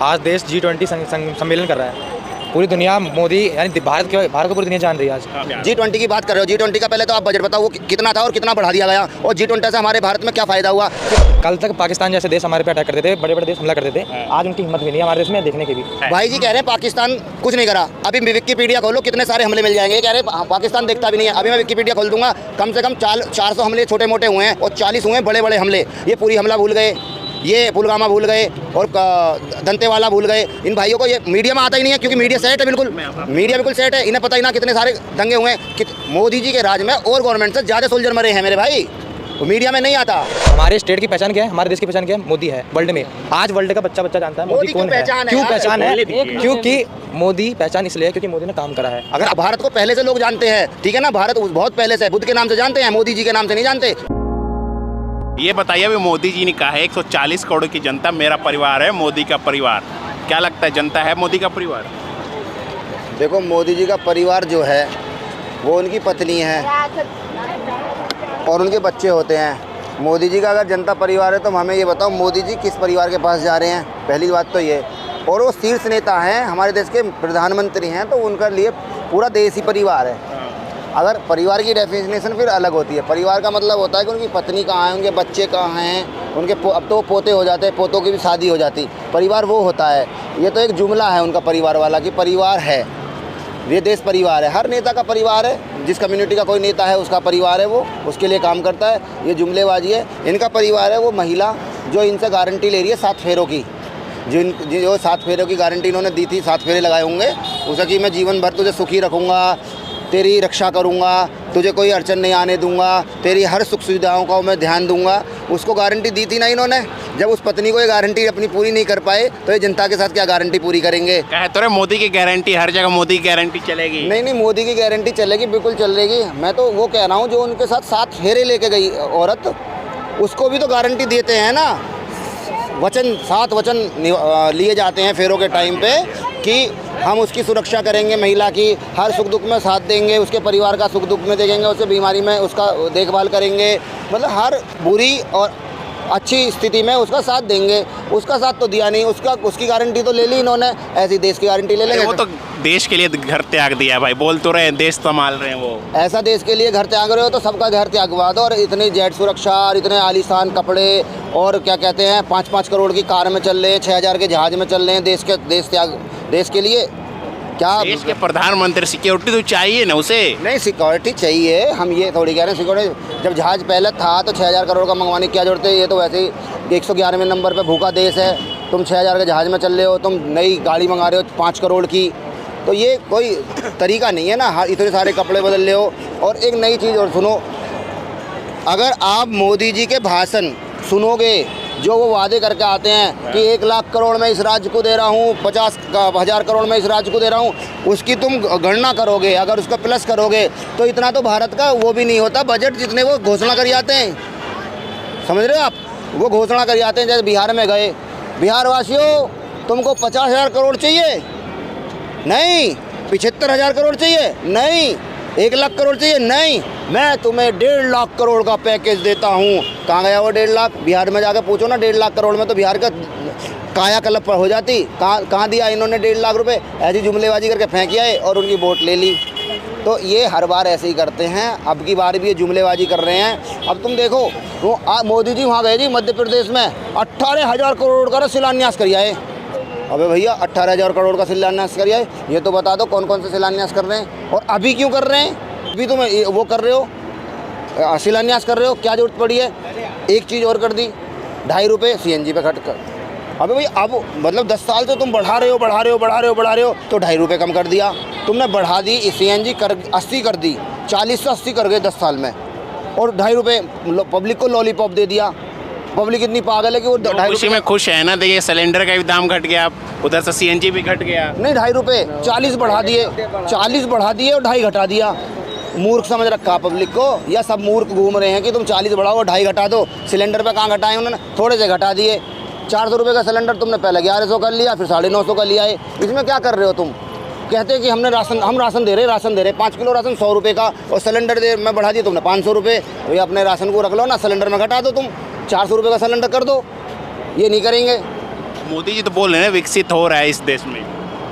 आज देश G20 सम्मेलन कर रहा है। पूरी दुनिया मोदी यानी भारत को पूरी दुनिया जान रही है आज। G20 की बात कर रहे हो, G20 का पहले तो आप बजट बताओ वो कितना था और कितना बढ़ा दिया गया, और G20 से हमारे भारत में क्या फायदा हुआ। कल तक पाकिस्तान जैसे देश हमारे पे अटैक करते थे, बड़े बड़े देश हमला करते थे, आज उनकी हिम्मत भी नहीं है हमारे देश में देखने की भी। भाई जी कह रहे हैं पाकिस्तान कुछ नहीं करा, अभी विकिपीडिया खोलो कितने सारे हमले मिल जाएंगे। कह रहे हैं पाकिस्तान देखता भी नहीं है, अभी मैं विकिपीडिया खोल दूंगा, कम से कम 400 हमले छोटे मोटे हुए हैं और 40 हुए बड़े बड़े हमले। ये पूरी हमला भूल गए, ये पुलवामा भूल गए और दंतेवाला भूल गए। इन भाइयों को ये मीडिया में आता ही नहीं है, क्योंकि मीडिया सेट है, बिल्कुल मीडिया बिल्कुल सेट है। इन्हें पता ही ना कितने सारे दंगे हुए हैं कि मोदी जी के राज में और गवर्नमेंट से ज़्यादा सोल्जर मरे हैं मेरे भाई, वो मीडिया में नहीं आता। हमारे स्टेट की पहचान क्या है, हमारे देश की पहचान क्या है, मोदी है। वर्ल्ड में आज वर्ल्ड का बच्चा जानता है मोदी कौन है। क्यों पहचान है? क्योंकि मोदी पहचान इसलिए क्योंकि मोदी ने काम करा है। अगर भारत को पहले से लोग जानते हैं, ठीक है ना, भारत बहुत पहले से बुद्ध के नाम से जानते हैं, मोदी जी के नाम से नहीं जानते। ये बताइए, अभी मोदी जी ने कहा है 140 करोड़ की जनता मेरा परिवार है, मोदी का परिवार। क्या लगता है, जनता है मोदी का परिवार? देखो, मोदी जी का परिवार जो है वो उनकी पत्नी है और उनके बच्चे होते हैं। मोदी जी का अगर जनता परिवार है तो हमें ये बताओ मोदी जी किस परिवार के पास जा रहे हैं, पहली बात तो ये। और वो शीर्ष नेता हैं, हमारे देश के प्रधानमंत्री हैं, तो उनके लिए पूरा देश ही परिवार है। अगर परिवार की डेफिनेशन फिर अलग होती है। परिवार का मतलब होता है कि उनकी पत्नी कहाँ है, उनके बच्चे कहाँ हैं, उनके अब तो पोते हो जाते हैं, पोतों की भी शादी हो जाती। परिवार वो होता है, ये तो एक जुमला है उनका परिवार वाला कि परिवार है, ये देश परिवार है। हर नेता का परिवार है, जिस कम्युनिटी का कोई नेता है उसका परिवार है, वो उसके लिए काम करता है। ये जुमलेबाजी है। इनका परिवार है वो महिला जो इनसे गारंटी ले रही है 7 फेरों की, जो 7 फेरों की गारंटी इन्होंने दी थी, 7 फेरे लगाए होंगे उसे कि मैं जीवन भर तुझे सुखी रखूँगा, तेरी रक्षा करूँगा, तुझे कोई अड़चन नहीं आने दूंगा, तेरी हर सुख सुविधाओं का मैं ध्यान दूंगा। उसको गारंटी दी थी ना इन्होंने। जब उस पत्नी को ये गारंटी अपनी पूरी नहीं कर पाए तो ये जनता के साथ क्या गारंटी पूरी करेंगे। कहे तो रहे मोदी की गारंटी, हर जगह मोदी की गारंटी चलेगी। नहीं, मोदी की गारंटी चलेगी, बिल्कुल चलेगी। मैं तो वो कह रहा हूँ जो उनके साथ 7 फेरे लेके गई औरत, उसको भी तो गारंटी देते हैं ना, वचन 7 वचन लिए जाते हैं फेरों के टाइम पे कि हम उसकी सुरक्षा करेंगे, महिला की हर सुख दुख में साथ देंगे, उसके परिवार का सुख दुख में देखेंगे, उसे बीमारी में उसका देखभाल करेंगे, मतलब हर बुरी और अच्छी स्थिति में उसका साथ देंगे। उसका साथ तो दिया नहीं, उसकी गारंटी तो ले ली इन्होंने, ऐसी देश की गारंटी ले लेंगे। वो तो देश के लिए घर त्याग दिया भाई, बोल तो रहे हैं देश संभाल रहे हैं वो। ऐसा देश के लिए घर त्याग रहे हो तो सबका घर त्यागवा दो। और इतनी जेट सुरक्षा और इतने आलीशान कपड़े और क्या कहते हैं 5-5 करोड़ की कार में चल रहे हैं, 6000 के जहाज में चल रहे हैं, देश के लिए क्या? देश के प्रधानमंत्री, सिक्योरिटी तो चाहिए ना उसे। नहीं, सिक्योरिटी चाहिए, हम ये थोड़ी कह रहे हैं सिक्योरिटी। जब जहाज पहले था तो 6000 करोड़ का मंगवाने की क्या जरूरत है। ये तो वैसे ही 111वें नंबर पे भूखा देश है, तुम 6000 के जहाज में चल रहे हो, तुम नई गाड़ी मंगा रहे हो 5 करोड़ की, तो ये कोई तरीका नहीं है ना। इतने सारे कपड़े बदल रहे हो। और एक नई चीज़ और सुनो, अगर आप मोदी जी के भाषण सुनोगे जो वो वादे करके आते हैं कि 1 लाख करोड़ मैं इस राज्य को दे रहा हूँ, 50,000 करोड़ मैं इस राज्य को दे रहा हूँ, उसकी तुम गणना करोगे, अगर उसका प्लस करोगे तो इतना तो भारत का वो भी नहीं होता बजट जितने वो घोषणा कर जाते हैं। समझ रहे हो आप? वो घोषणा कर जाते हैं। जैसे बिहार में गए, बिहार वासियों तुमको 50,000 करोड़ चाहिए? नहीं। 75,000 करोड़ चाहिए? नहीं। 1 लाख करोड़ चाहिए? नहीं। मैं तुम्हें 1.5 लाख करोड़ का पैकेज देता हूँ। कहाँ गया वो 1.5 लाख? बिहार में जाकर पूछो ना, 1.5 लाख करोड़ में तो बिहार का कायाकल्प हो जाती। कहाँ दिया इन्होंने 1.5 लाख रुपए? ऐसी जुमलेबाजी करके फेंक आए और उनकी वोट ले ली। तो ये हर बार ऐसे ही करते हैं, अब की बार भी ये जुमलेबाजी कर रहे हैं। अब तुम देखो, वो मोदी जी वहाँ गए जी मध्य प्रदेश में, 18,000 करोड़ का शिलान्यास कर आए। अबे भैया, 18,000 करोड़ का शिलान्यास कर आए, ये तो बता दो कौन कौन से शिलान्यास कर रहे हैं और अभी क्यों कर रहे हैं? अभी तुम वो कर रहे हो, शिलान्यास कर रहे हो, क्या जरूरत पड़ी है? एक चीज़ और कर दी, 2.5 रुपये CNG पे खट कर। अबे भाई, अब मतलब 10 साल से तुम बढ़ा रहे हो तो 2.5 रुपये कम कर दिया तुमने। बढ़ा दी CNG कर 80 कर दी, 40 से 80 कर गए 10 साल में, और 2.5 रुपये पब्लिक को लॉलीपॉप दे दिया। पब्लिक इतनी पागल है कि वो 2.5 रुपये में खुश है ना। देखिए, सिलेंडर का भी दाम घट गया, उधर से CNG भी घट गया। नहीं, 2.5 रुपये 40 बढ़ा दिए, 40 बढ़ा दिए और 2.5 घटा दिया। मूर्ख समझ रखा पब्लिक को, या सब मूर्ख घूम रहे हैं कि तुम 40 बढ़ाओ और 2.5 घटा दो। सिलेंडर पे कहाँ घटाए उन्होंने? थोड़े से घटा दिए। 400 रुपये का सिलेंडर तुमने पहले 1100 कर लिया, फिर 950 का लिया है। इसमें क्या कर रहे हो तुम? कहते हैं कि हम राशन दे रहे 5 किलो राशन 100 रुपये का, और सिलेंडर में बढ़ा दिया तुमने 500 रुपये। भैया, अपने राशन को रख लो ना, सिलेंडर में घटा दो, तुम 400 रुपये का सिलेंडर कर दो। ये नहीं करेंगे। मोदी जी तो बोल रहे हैं विकसित हो रहा है इस देश में।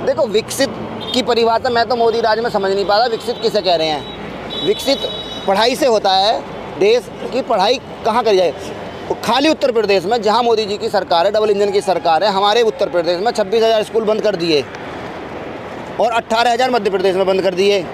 देखो, विकसित की परिभाषा मैं तो मोदी राज में समझ नहीं पा रहा, विकसित किसे कह रहे हैं। विकसित पढ़ाई से होता है, देश की पढ़ाई कहाँ करी जाए। खाली उत्तर प्रदेश में जहाँ मोदी जी की सरकार है, डबल इंजन की सरकार है, हमारे उत्तर प्रदेश में 26,000 स्कूल बंद कर दिए और 18,000 मध्य प्रदेश में बंद कर दिए।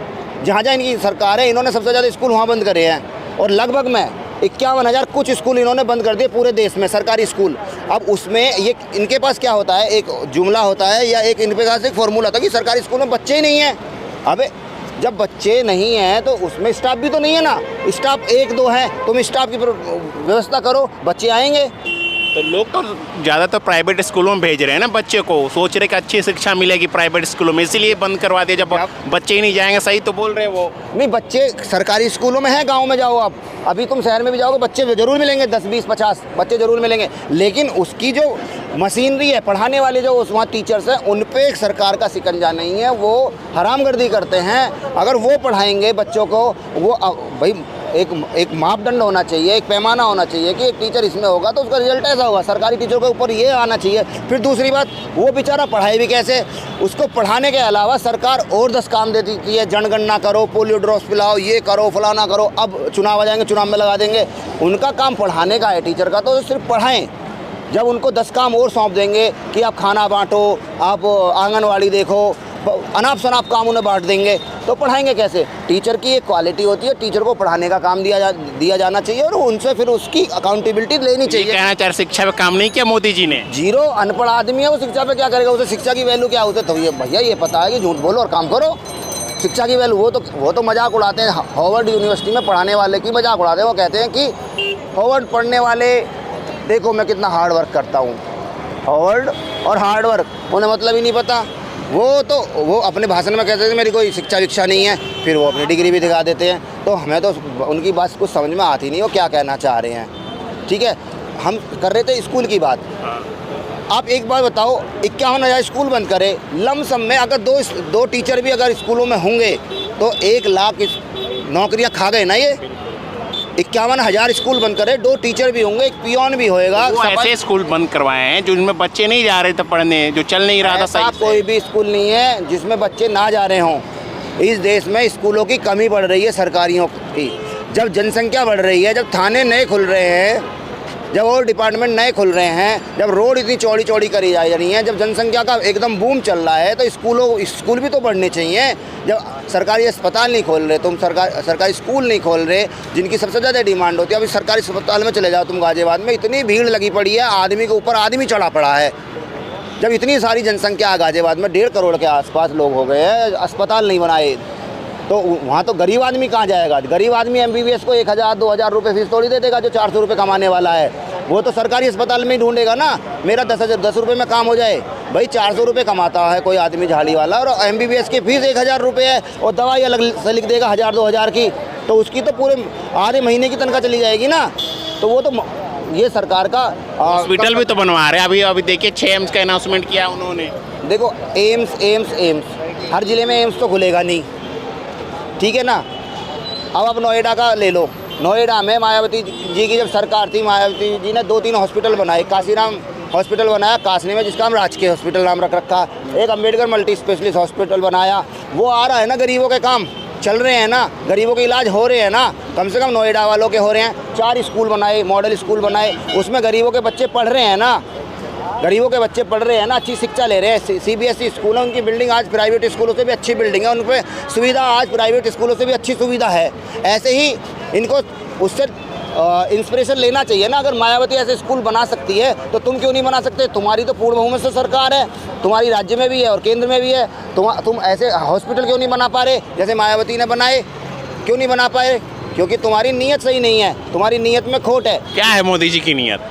जहाँ जहाँ इनकी सरकार है, इन्होंने सबसे ज़्यादा स्कूल वहाँ बंद करे हैं और लगभग में 51,000 कुछ स्कूल इन्होंने बंद कर दिए पूरे देश में, सरकारी स्कूल। अब उसमें ये इनके पास क्या होता है, एक जुमला होता है या एक इनके पास एक फॉर्मूला होता है कि सरकारी स्कूल में बच्चे ही नहीं हैं। अबे जब बच्चे नहीं हैं तो उसमें स्टाफ भी तो नहीं है ना, स्टाफ 1-2 है, तुम स्टाफ की व्यवस्था करो, बच्चे आएंगे। तो लोग तो ज़्यादातर प्राइवेट स्कूलों में भेज रहे हैं ना बच्चे को, सोच रहे कि अच्छी शिक्षा मिलेगी प्राइवेट स्कूलों में, इसीलिए बंद करवा दिया। जब बच्चे ही नहीं जाएंगे, सही तो बोल रहे हैं वो। नहीं, बच्चे सरकारी स्कूलों में हैं, गांव में जाओ आप, अभी तुम शहर में भी जाओगे, बच्चे जरूर मिलेंगे, 10, 20, 50 बच्चे जरूर मिलेंगे, लेकिन उसकी जो मशीनरी है, पढ़ाने वाले जो वहाँ टीचर्स हैं, उन पे एक सरकार का शिकंजा नहीं है, वो हरामगर्दी करते हैं। अगर वो पढ़ाएंगे बच्चों को, वो भाई एक मापदंड होना चाहिए, एक पैमाना होना चाहिए कि एक टीचर इसमें होगा तो उसका रिजल्ट ऐसा होगा, सरकारी टीचर के ऊपर ये आना चाहिए। फिर दूसरी बात, वो बेचारा पढ़ाए भी कैसे, उसको पढ़ाने के अलावा सरकार और 10 काम देती है, जनगणना करो, पोलियो ड्रॉप्स पिलाओ, ये करो, फलाना करो। अब चुनाव आ जाएंगे, चुनाव में लगा देंगे। उनका काम पढ़ाने का है टीचर का, तो सिर्फ पढ़ाएं। जब उनको 10 काम और सौंप देंगे कि आप खाना बांटो, आप आंगनवाड़ी देखो, अनाप शनाप काम उन्हें बांट देंगे, तो पढ़ाएंगे कैसे। टीचर की एक क्वालिटी होती है, टीचर को पढ़ाने का काम दिया जाना चाहिए और उनसे फिर उसकी अकाउंटेबिलिटी लेनी चाहिए। कहना चाह रहे शिक्षा पे काम नहीं किया मोदी जी ने। जीरो अनपढ़ आदमी है, वो शिक्षा पे क्या करेगा, उसे शिक्षा की वैल्यू क्या होती है। तो ये भैया ये पता है कि झूठ बोलो और काम करो। शिक्षा की वैल्यू वो तो मजाक उड़ाते हैं, हार्वर्ड यूनिवर्सिटी में पढ़ाने वाले की मजाक उड़ाते हैं। वो कहते हैं कि हार्वर्ड पढ़ने वाले, देखो मैं कितना हार्ड वर्क करता हूँ। हार्वर्ड और हार्ड वर्क उन्हें मतलब ही नहीं पता। वो अपने भाषण में कहते थे मेरी कोई शिक्षा विक्षा नहीं है, फिर वो अपनी डिग्री भी दिखा देते हैं। तो हमें तो उनकी बात कुछ समझ में आती नहीं, वो क्या कहना चाह रहे हैं। ठीक है, हम कर रहे थे स्कूल की बात। आप एक बात बताओ, 51,000 स्कूल बंद करे, लमसम में अगर दो टीचर भी अगर स्कूलों में होंगे तो 1 लाख नौकरियां खा गए ना ये। 51,000 स्कूल बंद करे, 2 टीचर भी होंगे, एक पियोन भी होएगा। वो ऐसे स्कूल बंद करवाए हैं जिनमें बच्चे नहीं जा रहे थे पढ़ने, जो चल नहीं रहा था सही से। कोई भी स्कूल नहीं है जिसमें बच्चे ना जा रहे हों। इस देश में स्कूलों की कमी बढ़ रही है, सरकारियों की। जब जनसंख्या बढ़ रही है, जब थाने नए खुल रहे हैं, जब और डिपार्टमेंट नए खुल रहे हैं, जब रोड इतनी चौड़ी चौड़ी करी जा रही हैं, जब जनसंख्या का एकदम बूम चल रहा है, तो स्कूल भी तो बढ़ने चाहिए। जब सरकारी अस्पताल नहीं खोल रहे, तुम सरकारी स्कूल नहीं खोल रहे, जिनकी सबसे ज़्यादा डिमांड होती है। अभी सरकारी अस्पताल में चले जाओ तुम, गाजियाबाद में इतनी भीड़ लगी पड़ी है, आदमी के ऊपर आदमी चढ़ा पड़ा है। जब इतनी सारी जनसंख्या है गाजियाबाद में, 1.5 करोड़ के आसपास लोग हो गए हैं, अस्पताल नहीं बनाए, तो वहाँ तो गरीब आदमी कहाँ जाएगा। गरीब आदमी MBBS को 1,000-2,000 रुपये फीस थोड़ी दे देगा, जो 400 रुपये कमाने वाला है। वो तो सरकारी अस्पताल में ही ढूंढेगा ना, मेरा 10 रुपये में काम हो जाए। भाई 400 रुपये कमाता है कोई आदमी झाड़ी वाला, और MBBS की फीस 1,000 रुपये है, और दवाई अलग से लिख देगा 1,000-2,000 की, तो उसकी तो पूरे आधे महीने की तनख्वाह चली जाएगी ना। तो वो तो ये सरकार का हॉस्पिटल भी तो बनवा रहे हैं। अभी देखिए 6 एम्स का अनाउंसमेंट किया उन्होंने। देखो एम्स हर जिले में एम्स तो खुलेगा नहीं, ठीक है ना। अब आप नोएडा का ले लो, नोएडा में मायावती जी की जब सरकार थी, मायावती जी ने 2-3 हॉस्पिटल बनाए। काशीराम हॉस्पिटल बनाया कासनी में, जिसका हम राजकीय हॉस्पिटल नाम रख रखा। एक अम्बेडकर मल्टी स्पेशलिस्ट हॉस्पिटल बनाया। वो आ रहा है ना, गरीबों के काम चल रहे हैं ना, गरीबों के इलाज हो रहे हैं ना, कम से कम नोएडा वालों के हो रहे हैं। 4 स्कूल बनाए, मॉडल स्कूल बनाए, उसमें गरीबों के बच्चे पढ़ रहे हैं ना, गरीबों के बच्चे पढ़ रहे हैं ना, अच्छी शिक्षा ले रहे हैं। CBSE स्कूल है, उनकी बिल्डिंग आज प्राइवेट स्कूलों से भी अच्छी बिल्डिंग है, उन पर सुविधा आज प्राइवेट स्कूलों से भी अच्छी सुविधा है। ऐसे ही इनको उससे इंस्पिरेशन लेना चाहिए ना। अगर मायावती ऐसे स्कूल बना सकती है तो तुम क्यों नहीं बना सकते। तुम्हारी तो पूर्ण बहुमत से सरकार है, तुम्हारी राज्य में भी है और केंद्र में भी है। तुम ऐसे हॉस्पिटल क्यों नहीं बना पा रहे जैसे मायावती ने बनाए, क्यों नहीं बना पाए? क्योंकि तुम्हारी नीयत सही नहीं है, तुम्हारी नीयत में खोट है। क्या है मोदी जी की नीयत?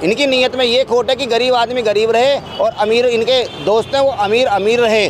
इनकी नीयत में ये खोट है कि गरीब आदमी गरीब रहे और अमीर, इनके दोस्त हैं वो अमीर रहे।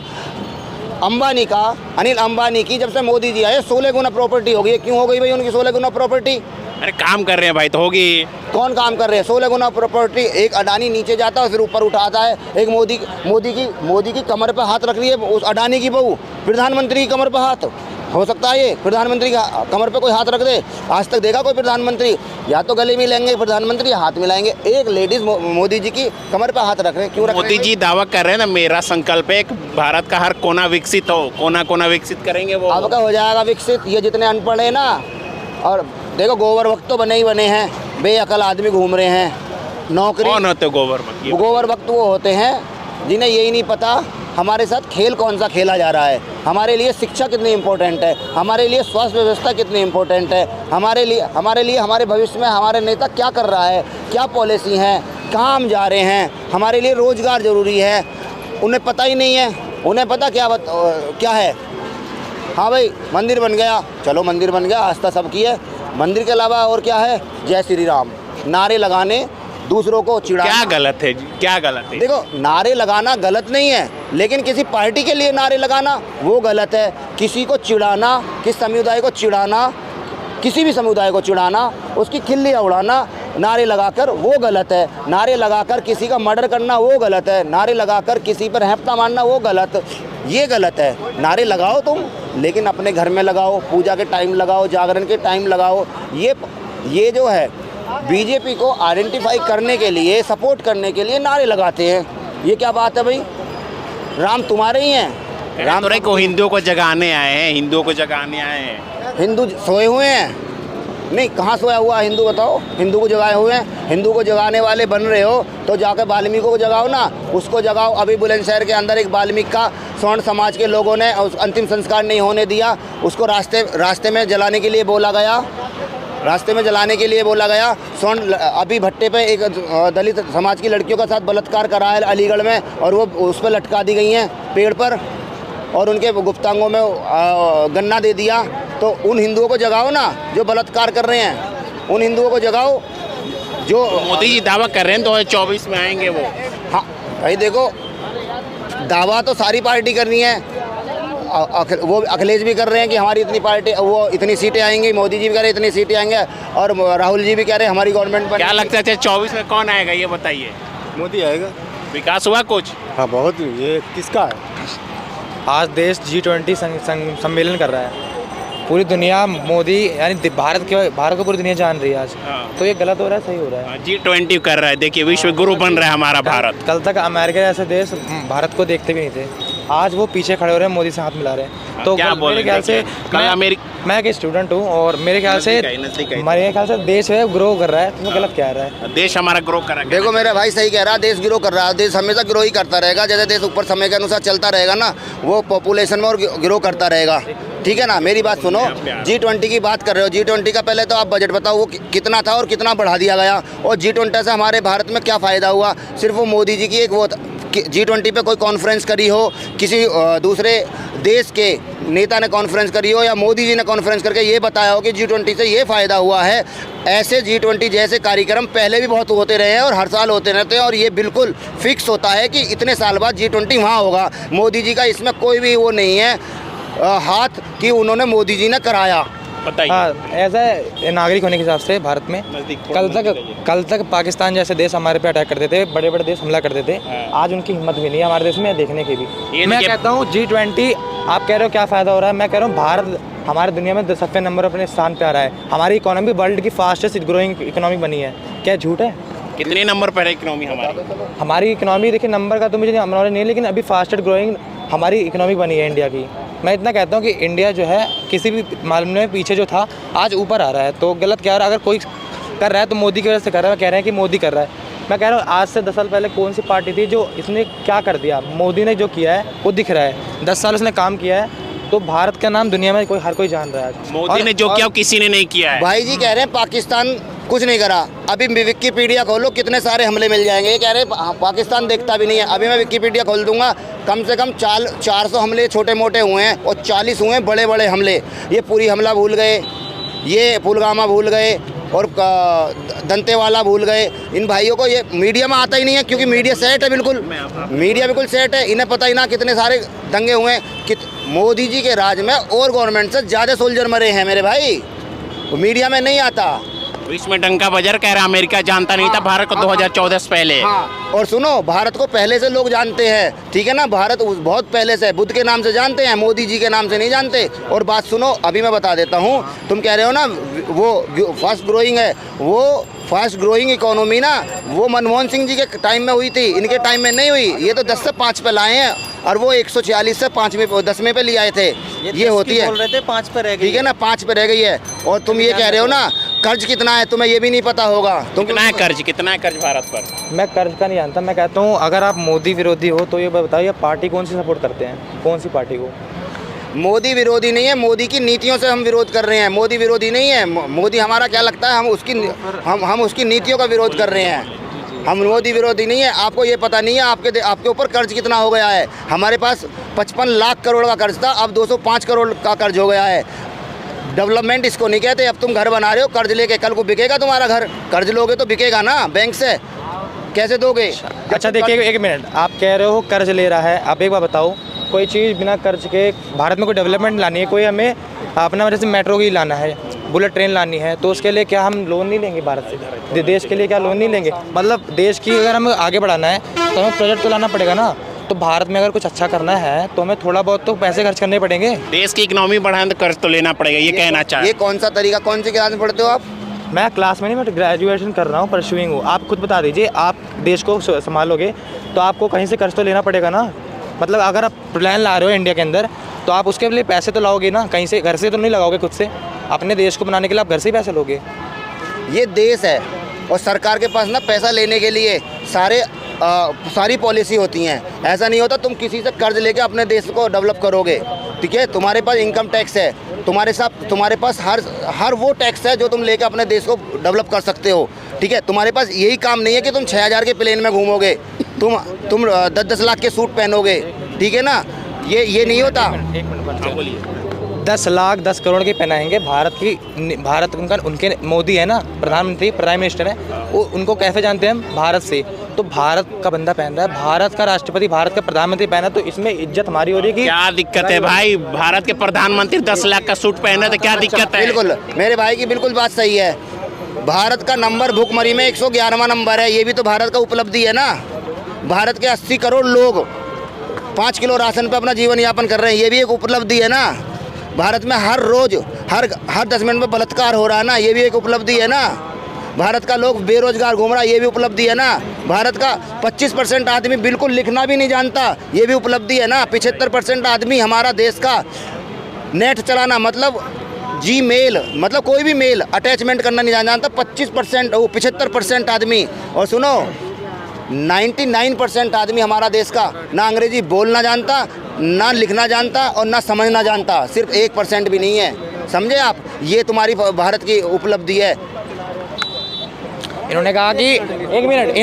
अनिल अंबानी की जब से मोदी जी आए 16 गुना प्रॉपर्टी हो गई। क्यों हो गई भाई उनकी 16 गुना प्रॉपर्टी? अरे काम कर रहे हैं भाई, तो होगी। कौन काम कर रहे हैं? 16 गुना प्रॉपर्टी। एक अडानी नीचे जाता है फिर ऊपर उठाता है। एक मोदी की कमर पर हाथ रख रही है उस अडानी की बहू, प्रधानमंत्री की कमर पर हाथ। हो सकता है ये प्रधानमंत्री का कमर पे कोई हाथ रख दे? आज तक देखा कोई प्रधानमंत्री? या तो गले मिलेंगे प्रधानमंत्री या हाथ मिलाएंगे। एक लेडीज मोदी जी की कमर पे हाथ रख रहे हैं, क्यों रख रहे हैं? मोदी जी दावा कर रहे हैं ना, मेरा संकल्प है कि भारत का हर कोना विकसित हो, कोना कोना विकसित करेंगे वो। अब का हो जाएगा विकसित। ये जितने अनपढ़ है ना, और देखो गोबर वक्त तो बने ही बने हैं, बेअकल आदमी घूम रहे हैं। नौकरी कौन होते गोबर वक्त? गोबर वक्त वो होते हैं जिन्हें यही नहीं पता हमारे साथ खेल कौन सा खेला जा रहा है, हमारे लिए शिक्षा कितनी इम्पोर्टेंट है, हमारे लिए स्वास्थ्य व्यवस्था कितनी इम्पोर्टेंट है, हमारे लिए हमारे भविष्य में हमारे नेता क्या कर रहा है, क्या पॉलिसी हैं, कहाँ हम जा रहे हैं, हमारे लिए रोज़गार ज़रूरी है, उन्हें पता ही नहीं है। उन्हें पता क्या है? हाँ भाई मंदिर बन गया, चलो मंदिर बन गया, आस्था सबकी है। मंदिर के अलावा और क्या है? जय श्री राम नारे लगाने, दूसरों को चिढ़ाना। क्या गलत है जी? क्या गलत है? देखो नारे लगाना गलत नहीं है, लेकिन किसी पार्टी के लिए नारे लगाना वो गलत है। किसी को चिढ़ाना, किस समुदाय को चिढ़ाना, किसी भी समुदाय को चिढ़ाना, उसकी खिल्लियाँ उड़ाना नारे लगाकर, वो गलत है। नारे लगाकर किसी का मर्डर करना वो गलत है। नारे लगाकर किसी पर हैप्ता मारना वो गलत, ये गलत है। नारे लगाओ तुम, लेकिन अपने घर में लगाओ, पूजा के टाइम लगाओ, जागरण के टाइम लगाओ। ये जो है बीजेपी को आइडेंटिफाई करने के लिए, सपोर्ट करने के लिए नारे लगाते हैं। ये क्या बात है भाई? राम तुम्हारे ही हैं। राम को हिंदुओं को जगाने आए हैं, हिंदुओं को जगाने आए हैं। हिंदू सोए हुए हैं? नहीं, कहाँ सोया हुआ हिंदू बताओ? हिंदू को जगाए हुए हैं। हिंदू को जगाने वाले बन रहे हो तो जाकर वाल्मीकि को जगाओ ना, उसको जगाओ। अभी बुलंदशहर के अंदर एक वाल्मीकि का स्वर्ण समाज के लोगों ने अंतिम संस्कार नहीं होने दिया, उसको रास्ते में जलाने के लिए बोला गया। स्वर्ण अभी भट्टे पे एक दलित समाज की लड़कियों का साथ बलात्कार करा है अलीगढ़ में, और वो उस पर लटका दी गई हैं पेड़ पर, और उनके गुप्तांगों में गन्ना दे दिया। तो उन हिंदुओं को जगाओ ना जो बलात्कार कर रहे हैं, उन हिंदुओं को जगाओ जो मोदी जी दावा कर रहे हैं 2024 में आएंगे वो। हाँ भाई देखो, दावा तो सारी पार्टी कर रही है। वो अखिलेश भी कर रहे हैं कि हमारी इतनी पार्टी, वो इतनी सीटें आएंगी। मोदी जी भी कह रहे हैं इतनी सीटें आएंगे, और राहुल जी भी कह रहे हैं हमारी गवर्नमेंट पर। क्या लगता है 24 में कौन आएगा ये बताइए? मोदी आएगा। विकास हुआ कुछ? हाँ बहुत। ये किसका है? आज देश G20 सम्मेलन कर रहा है, पूरी दुनिया मोदी यानी भारत को पूरी दुनिया जान रही है आज। तो ये गलत हो रहा है, सही हो रहा है? G20 कर रहा है, देखिए विश्व गुरु बन रहा है हमारा भारत। कल तक अमेरिका जैसे देश भारत को देखते भी नहीं थे, आज वो पीछे खड़े हो रहे हैं, मोदी से हाथ मिला रहे हैं। तो क्या मेरे ख्याल से मैं एक स्टूडेंट हूँ, और मेरे ख्याल से देश है ग्रो कर रहा है, तो गलत क्या रहा है? देश हमारा ग्रो कर रहा है। देखो मेरा भाई सही कह रहा है, देश ग्रो कर रहा है। देश हमेशा ग्रो ही करता रहेगा। जैसे देश ऊपर समय के अनुसार चलता रहेगा ना, वो पॉपुलेशन में और ग्रो करता रहेगा। ठीक है ना? मेरी बात सुनो, G20 की बात कर रहे हो। G20 का पहले तो आप बजट बताओ वो कितना था और कितना बढ़ा दिया गया, और G20 से हमारे भारत में क्या फ़ायदा हुआ? सिर्फ वो मोदी जी की एक वो G20 पे कोई कॉन्फ्रेंस करी हो, किसी दूसरे देश के नेता ने कॉन्फ्रेंस करी हो, या मोदी जी ने कॉन्फ्रेंस करके ये बताया हो कि G20 से ये फ़ायदा हुआ है। ऐसे G20 जैसे कार्यक्रम पहले भी बहुत होते रहे हैं और हर साल होते रहते हैं, और ये बिल्कुल फिक्स होता है कि इतने साल बाद G20 वहाँ होगा। मोदी जी का इसमें कोई भी वो नहीं है हाथ कि उन्होंने मोदी जी ने कराया। हाँ, ऐसा है नागरिक होने के हिसाब से भारत में कल तक पाकिस्तान जैसे देश हमारे पे अटैक करते थे, बड़े बड़े देश हमला करते थे। आज उनकी हिम्मत भी नहीं है हमारे देश में देखने की भी। मैं कहता हूँ G20, आप कह रहे हो क्या फ़ायदा हो रहा है, मैं कह रहा हूँ भारत हमारे दुनिया में 10वें नंबर अपने स्थान पे आ रहा है। हमारी इकोनॉमी वर्ल्ड की फास्टेस्ट ग्रोइंग इकोनॉमी बनी है। क्या झूठ है? कितने नंबर पर है इकोनॉमी हमारी इकोनॉमी? देखिए नंबर का तो मुझे नॉलेज नहीं है, लेकिन अभी फास्टेस्ट ग्रोइंग हमारी इकोनॉमी बनी है इंडिया की। मैं इतना कहता हूँ कि इंडिया जो है किसी भी मामले में पीछे जो था आज ऊपर आ रहा है। तो गलत क्या रहा है? अगर कोई कर रहा है तो मोदी की वजह से कर रहा है। कह रहे हैं कि मोदी कर रहा है। मैं कह रहा हूँ आज से 10 साल पहले कौन सी पार्टी थी जो इसने क्या कर दिया? मोदी ने जो किया है वो दिख रहा है। 10 साल उसने काम किया है, तो भारत का नाम दुनिया में हर कोई जान रहा है। मोदी ने जो किया किसी ने नहीं किया है। भाई जी कह रहे हैं पाकिस्तान कुछ नहीं करा। अभी विकिपीडिया खोलो, कितने सारे हमले मिल जाएंगे। ये कह रहे हैं पाकिस्तान देखता भी नहीं है। अभी मैं विकिपीडिया खोल दूंगा, कम से कम 400 हमले छोटे मोटे हुए हैं और 40 हुए हैं बड़े बड़े हमले। ये पूरी हमला भूल गए, ये पुलवामा भूल गए, और दंतेवाला भूल गए। इन भाइयों को ये मीडिया में आता ही नहीं है, क्योंकि मीडिया सेट है, बिल्कुल मीडिया बिल्कुल सेट है। इन्हें पता ही ना कितने सारे दंगे हुए हैं कि मोदी जी के राज में और गवर्नमेंट से ज़्यादा सोल्जर मरे हैं मेरे भाई, मीडिया में नहीं आता। इसमें डंका बजर कह रहा अमेरिका जानता नहीं था भारत को 2014 से पहले। हाँ, और सुनो, भारत को पहले से लोग जानते हैं, ठीक है ना। भारत बहुत पहले से बुद्ध के नाम से जानते हैं, मोदी जी के नाम से नहीं जानते। और बात सुनो, अभी मैं बता देता हूँ, तुम कह रहे हो ना वो फास्ट ग्रोइंग है, वो फास्ट ग्रोइंग इकोनॉमी ना वो मनमोहन सिंह जी के टाइम में हुई थी, इनके टाइम में नहीं हुई। ये तो 10 से 5 पे लाए हैं और वो 146 से 10वें पे ले आए थे। ये होती है, बोल रहे थे 5 पे रह गई, ठीक है ना, 5 पे रह गई है। और तुम ये कह रहे हो ना कर्ज कितना है, तुम्हें ये भी नहीं पता होगा। तुम कितना है कर्ज भारत पर? मैं कर्ज का नहीं जानता। मैं कहता हूँ अगर आप मोदी विरोधी हो तो ये बताओ, ये पार्टी कौन सी सपोर्ट करते हैं, कौन सी पार्टी को? मोदी विरोधी नहीं है, मोदी की नीतियों से हम विरोध कर रहे हैं। मोदी विरोधी नहीं है, मोदी हमारा क्या लगता है, हम उसकी नीतियों का विरोध कर रहे हैं। हम मोदी विरोधी नहीं है। आपको ये पता नहीं है आपके ऊपर कर्ज कितना हो गया है। हमारे पास 55 लाख करोड़ का कर्ज था, अब 205 करोड़ का कर्ज हो गया है। डेवलपमेंट इसको नहीं कहते। अब तुम घर बना रहे हो कर्ज लेके, कल को बिकेगा तुम्हारा घर। कर्ज लोगे तो बिकेगा ना, बैंक से कैसे दोगे? अच्छा देखिए, एक मिनट, आप कह रहे हो कर्ज ले रहा है, आप एक बार बताओ, कोई चीज़ बिना कर्ज के भारत में कोई डेवलपमेंट लानी है, कोई हमें अपना जैसे मेट्रो की लाना है, बुलेट ट्रेन लानी है, तो उसके लिए क्या हम लोन नहीं लेंगे भारत से? देश के लिए क्या लोन नहीं लेंगे? मतलब देश की अगर हमें आगे बढ़ाना है तो हमें प्रोजेक्ट तो लाना पड़ेगा ना। तो भारत में अगर कुछ अच्छा करना है तो हमें थोड़ा बहुत तो पैसे खर्च करने पड़ेंगे। देश की इकोनॉमी बढ़ाने तो कर्ज तो लेना पड़ेगा, ये कहना चाहे। ये कौन सा तरीका, कौन सी क्लास में पढ़ते हो आप? मैं क्लास में नहीं, मैं ग्रेजुएशन कर रहा हूँ, परस्यूइंग हूँ। आप खुद बता दीजिए, आप देश को संभालोगे तो आपको कहीं से कर्ज तो लेना पड़ेगा ना। मतलब अगर आप प्लान ला रहे हो इंडिया के अंदर तो आप उसके लिए पैसे तो लाओगे ना, कहीं से, घर से तो नहीं लगाओगे खुद से। अपने देश को बनाने के लिए आप घर से ही पैसे लोगे। ये देश है और सरकार के पास ना पैसा लेने के लिए सारी पॉलिसी होती हैं। ऐसा नहीं होता तुम किसी से कर्ज लेके अपने देश को डेवलप करोगे, ठीक है। तुम्हारे पास इनकम टैक्स है, तुम्हारे पास हर वो टैक्स है जो तुम लेके अपने देश को डेवलप कर सकते हो, ठीक है। तुम्हारे पास यही काम नहीं है कि तुम 6000 के प्लेन में घूमोगे, तुम 10-10 लाख के सूट पहनोगे, ठीक है ना। ये नहीं होता। 10 लाख 10 करोड़ के पहनाएंगे। भारत उनके मोदी है ना, प्रधानमंत्री, प्राइम मिनिस्टर है, वो उनको कैसे जानते हैं हम? भारत से। तो भारत का बंदा पहन रहा है, भारत का राष्ट्रपति, भारत का प्रधानमंत्री पहना, तो इसमें इज्जत हमारी हो रही है कि क्या दिक्कत है भाई? भारत के प्रधानमंत्री 10 लाख का सूट पहने तो क्या दिक्कत है? बिल्कुल, मेरे भाई की बिल्कुल बात सही है। भारत का नंबर भुखमरी में 111वां नंबर है। ये भी तो भारत का उपलब्धि है ना। भारत के 80 करोड़ लोग 5 किलो राशन पे अपना जीवन यापन कर रहे हैं, ये भी एक उपलब्धि है ना। भारत में हर रोज हर 10 मिनट में बलात्कार हो रहा है ना, ये भी एक उपलब्धि है ना। भारत का लोग बेरोजगार घूम रहा है, ये भी उपलब्धि है ना। भारत का 25% आदमी बिल्कुल लिखना भी नहीं जानता, ये भी उपलब्धि है ना। 75% आदमी हमारा देश का नेट चलाना मतलब जीमेल, मतलब कोई भी मेल अटैचमेंट करना नहीं जानता। 75% आदमी। और सुनो, 99% आदमी हमारा देश का ना अंग्रेजी बोलना जानता, ना लिखना जानता और ना समझना जानता। सिर्फ 1% भी नहीं है, समझे आप? ये तुम्हारी भारत की उपलब्धि है। इन्होंने कहा कि एक मिनट,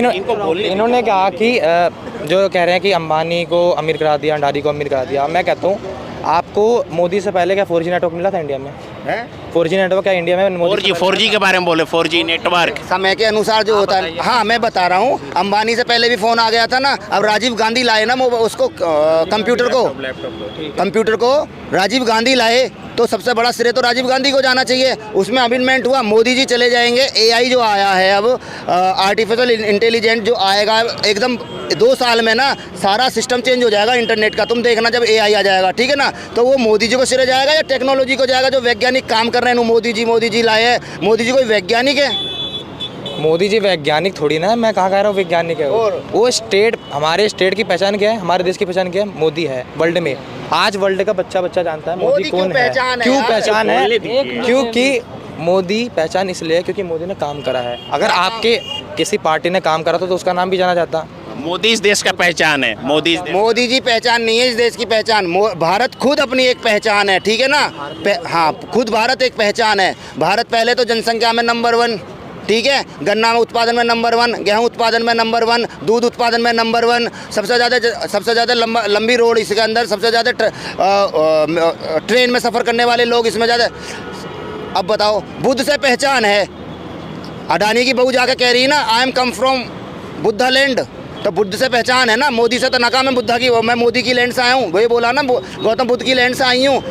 इन्होंने कहा कि जो कह रहे हैं कि अंबानी को अमीर करा दिया, अंडारी को अमीर करा दिया। मैं कहता हूँ आपको मोदी से पहले क्या 4G नेटवर्क मिला था इंडिया में? 4G नेटवर्क क्या इंडिया में? 4G के बारे में बोले, 4G नेटवर्क समय के अनुसार जो होता है। हाँ, मैं बता रहा हूँ, अंबानी से पहले भी फ़ोन आ गया था ना। अब राजीव गांधी लाए ना उसको, कंप्यूटर को राजीव गांधी लाए, तो सबसे बड़ा श्रेय तो राजीव गांधी को जाना चाहिए। उसमें अमेंडमेंट हुआ, मोदी जी चले जाएंगे। AI जो आया है अब, आर्टिफिशियल इंटेलिजेंट जो आएगा, एकदम 2 साल में ना सारा सिस्टम चेंज हो जाएगा इंटरनेट का। तुम देखना जब AI आ जाएगा, ठीक है ना, तो वो मोदी जी को श्रेय जाएगा या टेक्नोलॉजी को जाएगा? जो वैज्ञानिक काम कर रहे हैं मोदी जी लाए हैं। मोदी जी कोई वैज्ञानिक है? मोदी जी वैज्ञानिक थोड़ी ना है। मैं कहाँ कह रहा हूँ वैज्ञानिक है। वो स्टेट, हमारे स्टेट की पहचान क्या है, हमारे देश की पहचान क्या है? मोदी है वर्ल्ड में। आज वर्ल्ड का बच्चा जानता है मोदी कौन है। क्यों पहचान है? क्योंकि मोदी पहचान इसलिए है क्योंकि मोदी ने काम करा है। अगर आपके किसी पार्टी ने काम करा तो उसका नाम भी जाना जाता। मोदी इस देश का पहचान है। मोदी जी पहचान नहीं है इस देश की पहचान। भारत खुद अपनी एक पहचान है, ठीक है ना। हाँ, खुद भारत एक पहचान है। भारत पहले तो जनसंख्या में नंबर 1, ठीक है, गन्ना में उत्पादन में नंबर 1, गेहूं उत्पादन में नंबर 1, दूध उत्पादन में नंबर 1, सबसे ज़्यादा लंबी रोड इसके अंदर, सबसे ज़्यादा ट्रेन में सफ़र करने वाले लोग इसमें ज़्यादा। अब बताओ, बुद्ध से पहचान है। अडानी की बहू जाकर कह रही है ना, I am come from Buddha land, तो बुद्ध से पहचान है ना। मोदी से तो नका मैं मोदी की लैंड से आया हूँ, वही बोला ना, गौतम बुद्ध की लैंड से आई हूँ।